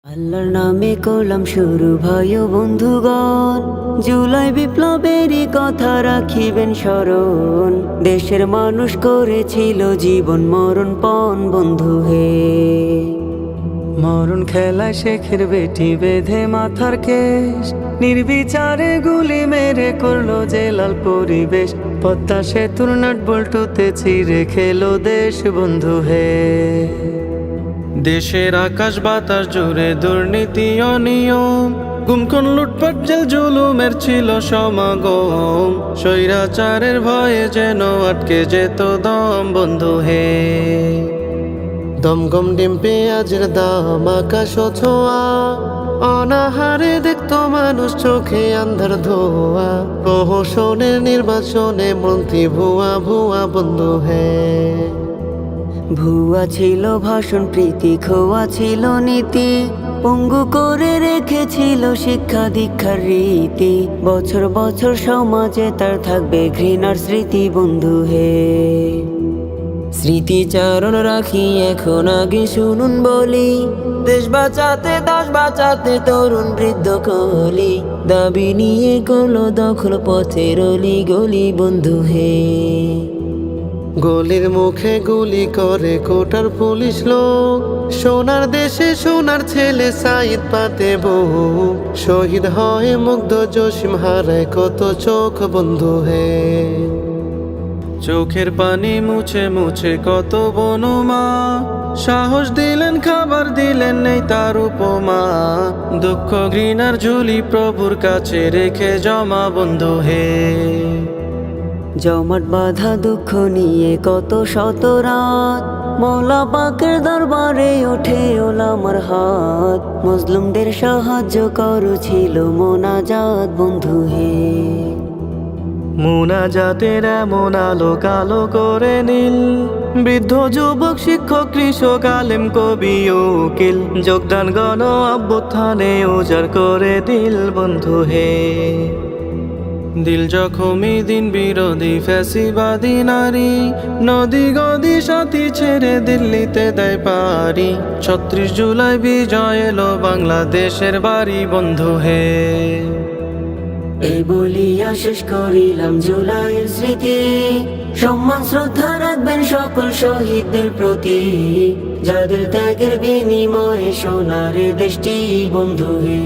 আল্লাহর নামে করলাম শুরু ভাই ও বন্ধুগণ, জুলাই বিপ্লবেরই কথা রাখিবেন স্মরণ। দেশের মানুষ করেছিল জীবন মরণ পণ বন্ধু হে। মরণ খেলায় শেখের বেটি বেঁধে মাথার কেশ, নির্বিচারে গুলি মেরে করলো যে লাল পরিবেশ। পদ্মা সেতুর নাট বল্টুতে ছিঁড়ে খেলো দেশ বন্ধু হে। দেশের আকাশ বাতাস জুড়ে দুর্নীতি অনিয়ম, গুমখুন লুটপাট জেল জুলুমের ছিল সমাগম। স্বৈরাচারের ভয়ে যেন আটকে যেত দম বন্ধু হে। দমগম ডিম পেঁয়াজের দাম আকাশ ছোঁয়া, অনাহারে দেখতো মানুষ চোখে আন্ধার ধোয়া। প্রহসনের নির্বাচনে মন্ত্রী ভুয়া ভুয়া বন্ধু হে। ভুয়া ছিল ভাষণ প্রীতি, খোয়া ছিল নীতি, পঙ্গু করে রেখেছিল শিক্ষা দীক্ষার রীতি। বছর বছর সমাজে তার থাকবে ঘৃণার স্মৃতি বন্ধু হে। স্মৃতিচারণ রাখি এখন আগে শুনুন বলি, দেশ বাঁচাতে দশ বাঁচাতে তরুণ বৃদ্ধ কলি। দাবি নিয়ে করলো দখল পথের অলি গলি বন্ধু হে। গলির মুখে গুলি করে কোটার পুলিশ লোক, সোনার দেশে সোনার ছেলে সাইদ পাতে বউ। শহীদ হয় মুগ্ধ জসিম হারায় কত চোখ বন্ধু হে। চোখের পানি মুছে মুছে কত বনমা, সাহস দিলেন খাবার দিলেন নেই তার উপমা। দুঃখ ঘৃণার ঝুলি প্রভুর কাছে রেখে জমা বন্ধু হে। জমাট বাঁধা দুঃখ নিয়ে কত শত রাত, মওলা পাকের দরবারে ওঠে ওলামার হাত। মজলুমদের সাহায্য করো ছিল মোনাজাত বন্ধু হে। মোনাজাতের এমন আলো কালো করে নীল, বৃদ্ধ যুবক শিক্ষক কৃষক আলেম কবি উকিল। যোগদান গণ অভ্যুত্থানে উজাড় করে দিল বন্ধু হে। দিল জখমি দিন বিরোধী ফ্যাসিবাদী নারী, নদী গদি সাথী ছেড়ে দিল্লিতে দেয় পারি। ৩৬ জুলাই বিজয় এলো বাংলাদেশের বাড়ি বন্ধু হে। এই বলিয়া শেষ করিলাম জুলাইয়ের স্মৃতি, সম্মান শ্রদ্ধা রাখবেন সকল শহীদদের প্রতি, যাদের ত্যাগের বিনিময়ে সোনার দেশটি বন্ধু হে।